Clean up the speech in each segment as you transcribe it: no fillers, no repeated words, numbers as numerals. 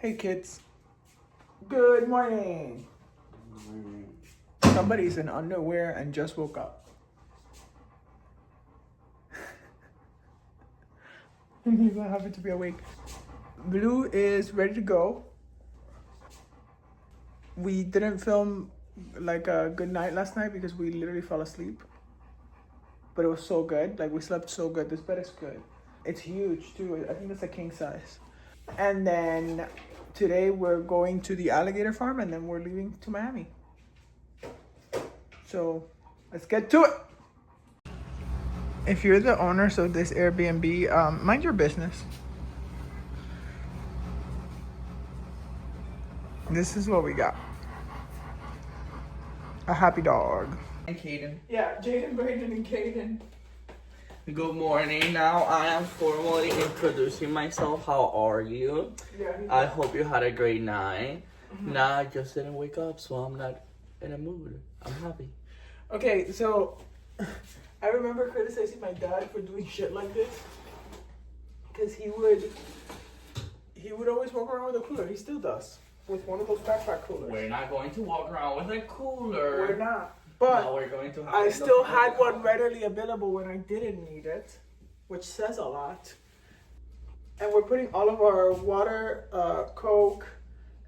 Hey kids. Good morning. Somebody's in underwear and just woke up. And he's not happy to be awake. Blue is ready to go. We didn't film like a good night last night because we literally fell asleep. But it was so good. Like we slept so good. This bed is good. It's huge too. I think it's a king size. And then today we're going to the Alligator Farm and then we're leaving to Miami. So let's get to it. If you're the owners of this Airbnb, mind your business. This is what we got. A happy dog. And Caden. Yeah, Jaden, Brayden, and Caden. Good morning. Now I am formally introducing myself. How are you? Yeah, I hope you had a great night. Nah, I just didn't wake up, so I'm not in a mood. I'm happy. Okay, so I remember criticizing my dad for doing shit like this. Because he would always walk around with a cooler. He still does. With one of those backpack coolers. We're not going to walk around with a cooler. We're not. But no, we're going to have I still had one readily available when I didn't need it, which says a lot. And we're putting all of our water, Coke,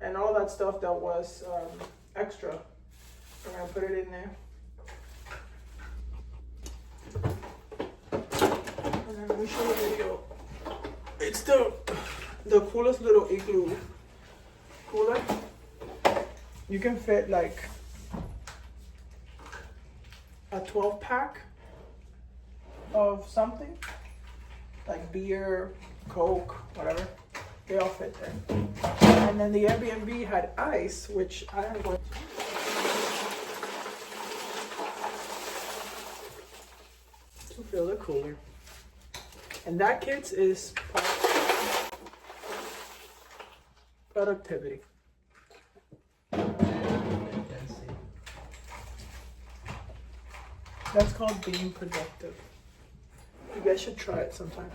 and all that stuff that was extra. We're gonna put it in there. And then let me show you a video. It's the coolest little igloo cooler. You can fit like a 12-pack of something, like beer, Coke, whatever. They all fit there. And then the Airbnb had ice, which I am going to fill the cooler. And that, kids, is productivity. That's called being productive. You guys should try it sometime.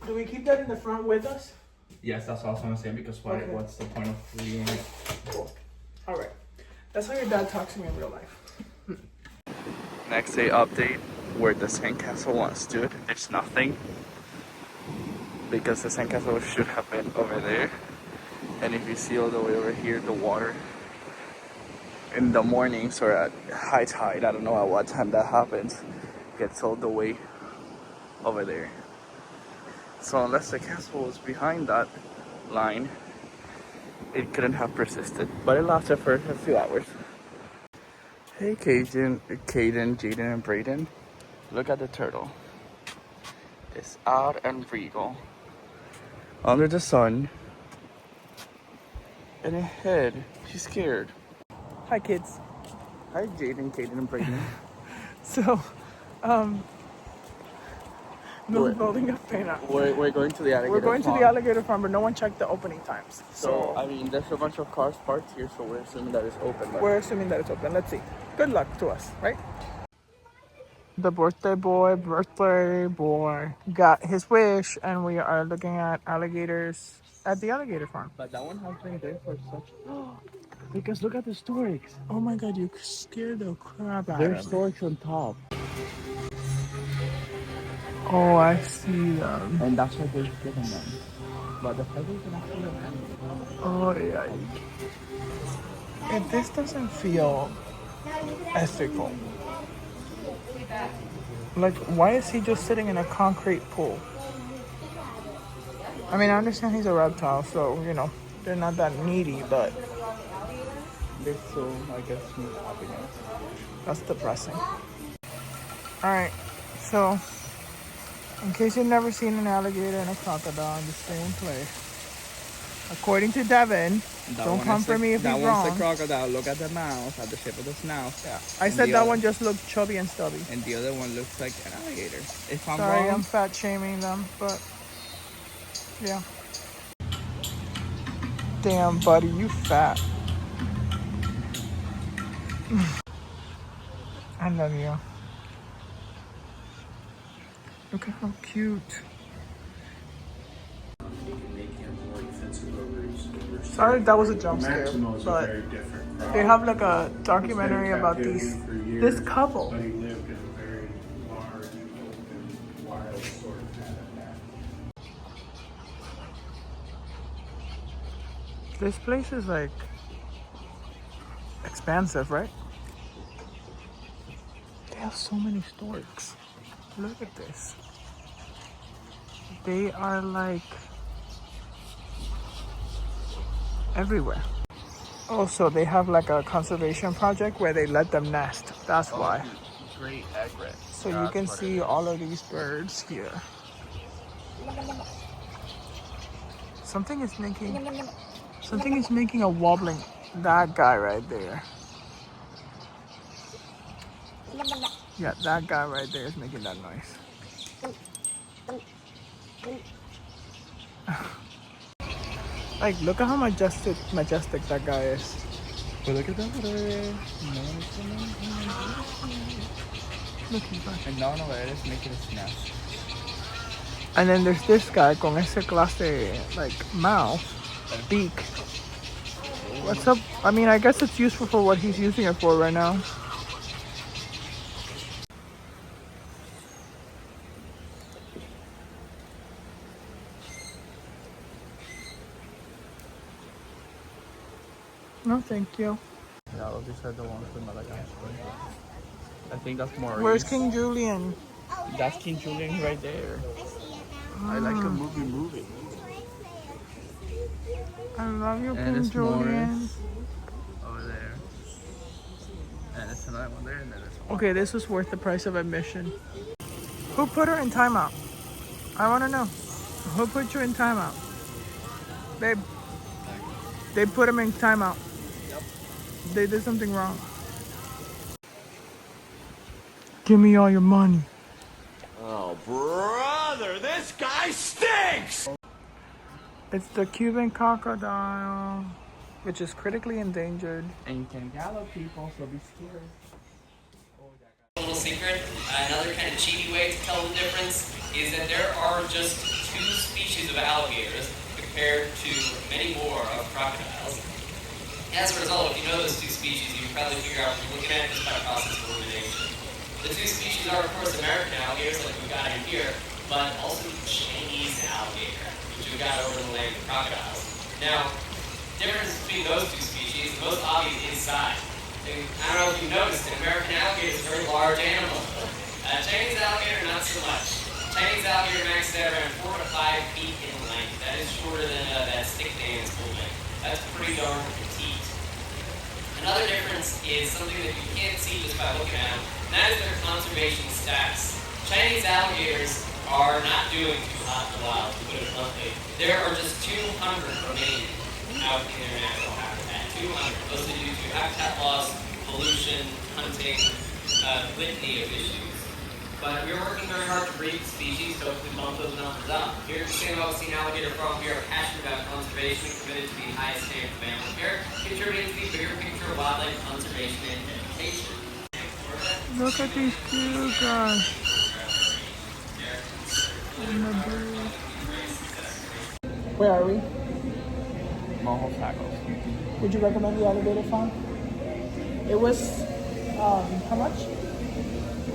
Do we keep that in the front with us? Yes, that's also what I'm saying, because why, Okay. what's the point of leaving it? Cool. All right. That's how your dad talks to me in real life. Next day update, where the sandcastle once stood, there's nothing. Because the sandcastle should have been over there. And if you see all the way over here, the water in the mornings or at high tide, I don't know at what time that happens, gets all the way over there. So unless the castle was behind that line, it couldn't have persisted. But it lasted for a few hours. Hey Caden, Jaden, and Brayden, look at the turtle. It's out and regal under the sun, and her head, she's scared. Hi, kids. Hi Jaden, Caden, and Brayden. So, no We're- building up paint out. We're going to the alligator We're going to farm. the Alligator Farm, but no one checked the opening times. So I mean, there's a bunch of cars parked here, so we're assuming that it's open. But we're assuming that it's open. Let's see. Good luck to us, right? The birthday boy got his wish, and we are looking at alligators at the Alligator Farm. But that one has been there for such. Because look at the storks. Oh my God, you scared the crap out There's of me. storks on top, Oh, I see them. and that's why they're killing them. But the feathers are not killing them. Oh yeah. If this doesn't feel ethical, like why is he just sitting in a concrete pool? I mean, I understand he's a reptile, so you know they're not that needy, but They're so, I guess, smooth happiness. that's depressing. All right, so in case you've never seen an alligator and a crocodile in the same place, according to Devin, don't come for me if he's That wrong. one's the crocodile. Look at the mouth, at the shape of the snout. Yeah, I And said the that other- one just looked chubby and stubby. And the other one looks like an alligator. If I'm Sorry, wrong, I'm fat shaming them, but yeah. Damn, buddy, you fat. I love you. Look at how cute. Sorry that was a jump scare, but they have like a documentary about this couple. But he lived in a very large, open, wild sort of habitat. This place is like expansive, right? They have so many storks. Look at this. They are like everywhere. Also, they have like a conservation project where they let them nest. That's why. Great egret. So you can see all of these birds here. Something is making a wobbling. That guy right there. Yeah, that guy right there is making that noise. Like, look at how majestic that guy is. But look at that. Look, he's back. And no, it is making a snap. And then there's this guy con ese clase, like, mouth, beak. What's up? I mean, I guess it's useful for what he's using it for right now. No, thank you. Yeah, these are the ones with Madagascar. I think that's more. Where's King Julian? That's King Julian right there. I like a movie. I love you, And King it's Julian. Morris over there. And it's another one there, and then there's one. Okay, this was worth the price of admission. Who put her in timeout? I want to know. Who put you in timeout? Babe. They put him in timeout. Yep. They did something wrong. Give me all your money. Oh, brother, this guy stinks! It's the Cuban crocodile, which is critically endangered. And you can gallop people, so be scared. A little secret, another kind of cheaty way to tell the difference is that there are just 2 species of alligators compared to many more of crocodiles. As a result, if you know those 2 species, you can probably figure out what you're looking at just by process of elimination. The 2 species are, of course, American alligators, like we've got in here, but also Chinese alligator, which we've got over in the land of crocodiles. Now, the difference between those 2 species, the most obvious is size. And I don't know if you've noticed, an American alligator is a very large animal. Chinese alligator, not so much. Chinese alligator maxes out around 4 to 5 feet in length. That is shorter than that stick man's full length. That's pretty darn petite. Another difference is something that you can't see just by looking at them, and that is their conservation status. Chinese alligators are not doing too hot in the wild, to put it bluntly. There are just 200 remaining out in their natural habitat. 200. Mostly due to habitat loss, pollution, hunting, litany of issues. But we're working very hard to breed species to hopefully bump those numbers up. Here at the St. Augustine Alligator Farm, we are passionate about conservation and committed to the highest standard of animal care, contributing to the bigger picture of wildlife conservation and education. Look at these cute guys. Where are we? Mojo tacos. Would you recommend the Alligator Farm? It was, how much?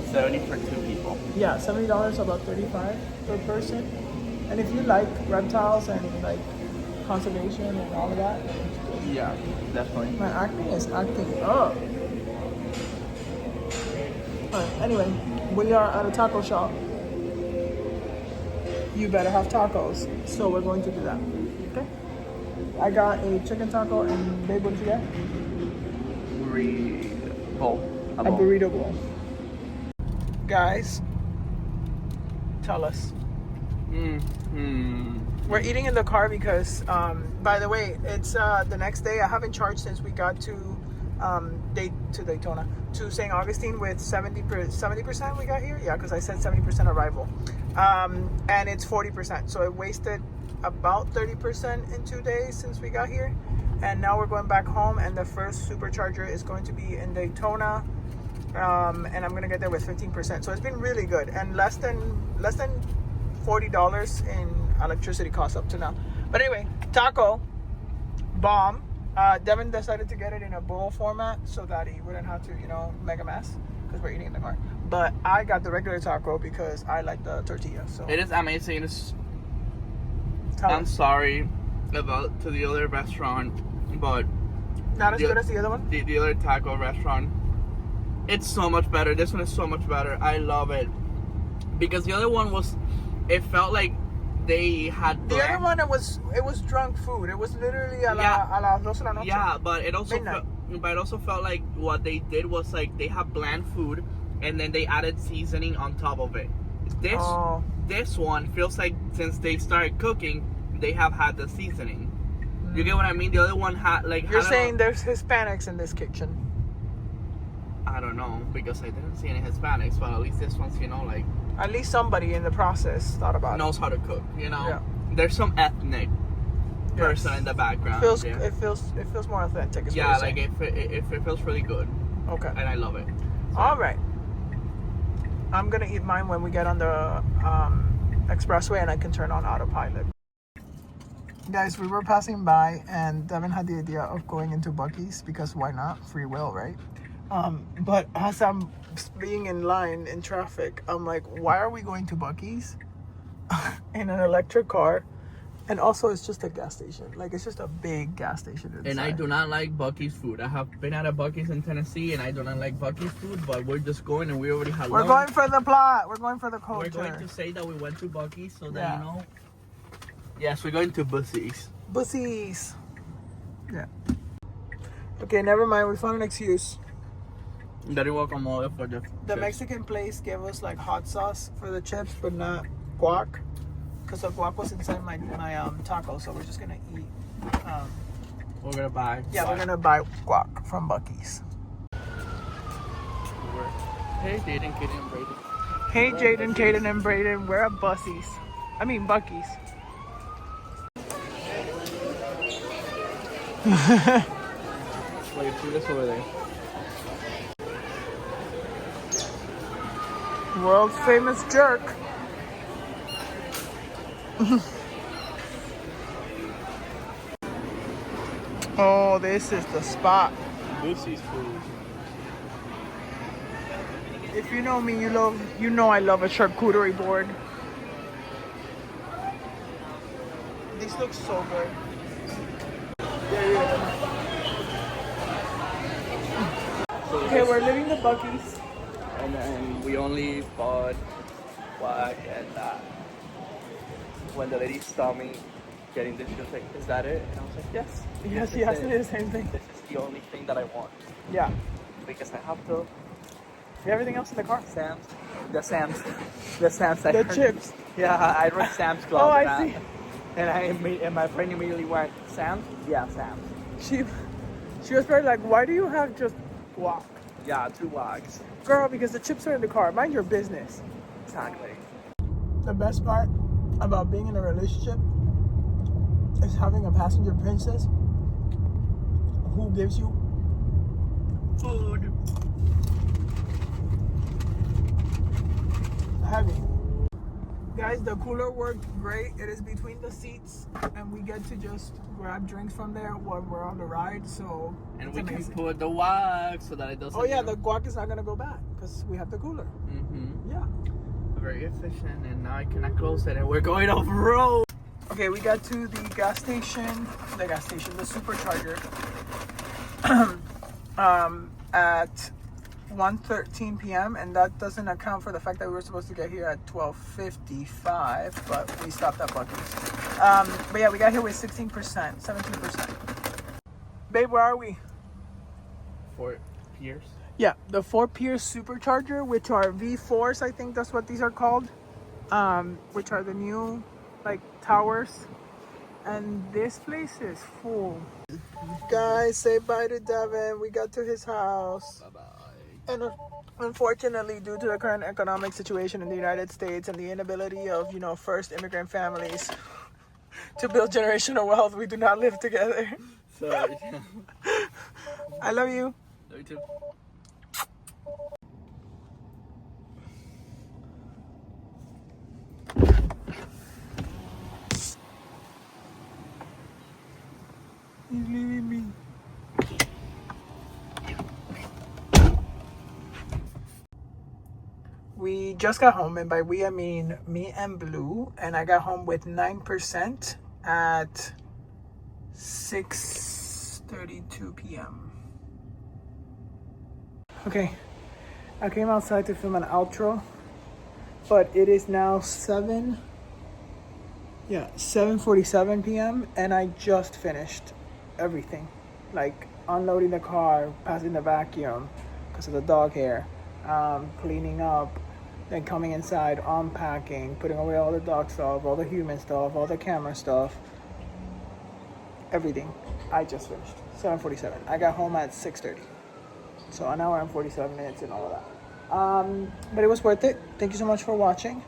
70 for 2 people. Yeah, $70, about $35 per person. And if you like reptiles and like conservation and all of that, then it's good. Yeah, definitely. My acne is acting up. Alright, anyway, we are at a taco shop. You better have tacos, so we're going to do that. Okay? I got a chicken taco, and babe, what did you get? Bowl. A burrito bowl. Guys, tell us. We're eating in the car because, by the way, it's the next day. I haven't charged since we got to Daytona, to St. Augustine with 70% we got here. Yeah, because I said 70% arrival, and it's 40%. So it wasted about 30% in 2 days since we got here, and now we're going back home. And the first supercharger is going to be in Daytona. and I'm gonna get there with 15%. So it's been really good, and less than $40 in electricity costs up to now. But anyway, taco bomb. Devin decided to get it in a bowl format so that he wouldn't have to, you know, make a mess because we're eating in the car. But I got the regular taco because I like the tortilla. So It is amazing. I'm sorry about to the other restaurant, but not as good as the other one. The other taco restaurant, it's so much better. This one is so much better. I love it because the other one it felt like they had the other one. It was drunk food. It was literally a la 12 de la noche. Yeah, but it also felt like what they did was like they have bland food and then they added seasoning on top of it. This one feels like since they started cooking, they have had the seasoning. You get what I mean? The other one had like. You're saying there's Hispanics in this kitchen? I don't know because I didn't see any Hispanics, but at least this one's, you know, like. At least somebody in the process thought about knows how to cook, you know. Yeah. There's some ethnic person in the background. It feels more authentic. Yeah, like it feels really good. Okay. And I love it. So. All right. I'm gonna eat mine when we get on the expressway and I can turn on autopilot. Guys, we were passing by and Devin had the idea of going into Buc-ee's because why not? Free will, right? But as I'm being in line in traffic, I'm like, why are we going to Buc-ee's in an electric car? And also, it's just a gas station. Like, it's just a big gas station inside. And I do not like Buc-ee's food. I have been at a Buc-ee's in Tennessee, and I do not like Buc-ee's food, but we're just going, and we already have We're going for the plot. We're going for the culture. We're going to say that we went to Buc-ee's so that, you know. Yes, we're going to Buc-ee's. Buc-ee's. Yeah. Okay, never mind. We found an excuse. Very welcome for the chips. Mexican place gave us like hot sauce for the chips, but not guac, because the guac was inside my taco. So we're just gonna eat. We're gonna buy. Yeah, we're gonna buy guac from Buc-ee's. Hey, Jaden, Kaden, and Brayden. Hey, Jaden, Kaden, and Brayden. We're at Buc-ee's. Buc-ee's. Wait, see this over there. World's famous jerk. Oh, this is the spot. Lucy's food. If you know me, you know I love a charcuterie board. These look so good. Okay, we're leaving the Buc-ee's. And then we only bought guac and when the lady saw me getting this, she was like, "Is that it?" And I was like, "Yes." Yeah, she asked me the same thing. This is the only thing that I want. Yeah. Because I have to. Everything else in the car. The chips. Yeah, I wrote Sam's Club. Oh, I see. And my friend immediately went, "Sam's?" Yeah, Sam's. She was probably like, "Why do you have just guac?" Yeah, 2 guacs. Girl, because the chips are in the car. Mind your business. Exactly. The best part about being in a relationship is having a passenger princess who gives you food. Heavy. Guys, the cooler worked great. It is between the seats and we get to just grab drinks from there while we're on the ride, so and we can put the guac so that it doesn't. Oh yeah, the guac is not gonna go bad because we have the cooler. Yeah. Very efficient, and now I cannot close it, and we're going off road. Okay, we got to the supercharger at 1:13 p.m. and that doesn't account for the fact that we were supposed to get here at 12:55, but we stopped at Buc-ee's. But yeah, we got here with 17%. Babe, where are we? Fort Pierce. Yeah, the Fort Pierce supercharger, which are V4s, I think that's what these are called, which are the new like towers. And this place is full. Guys, say bye to Devin. We got to his house. Bye-bye. And unfortunately, due to the current economic situation in the United States and the inability of, first immigrant families to build generational wealth, we do not live together. Sorry. I love you. Love you too. we just got home, and by we I mean me and Blue, and I got home with 9% at 6:32 p.m. Okay, I came outside to film an outro, but it is now 7:47 p.m. and I just finished everything, like unloading the car, passing the vacuum because of the dog hair, cleaning up, then coming inside, unpacking, putting away all the dog stuff, all the human stuff, all the camera stuff, everything. I just finished. 7:47. I got home at 6:30. So an hour and 47 minutes and all of that. But it was worth it. Thank you so much for watching.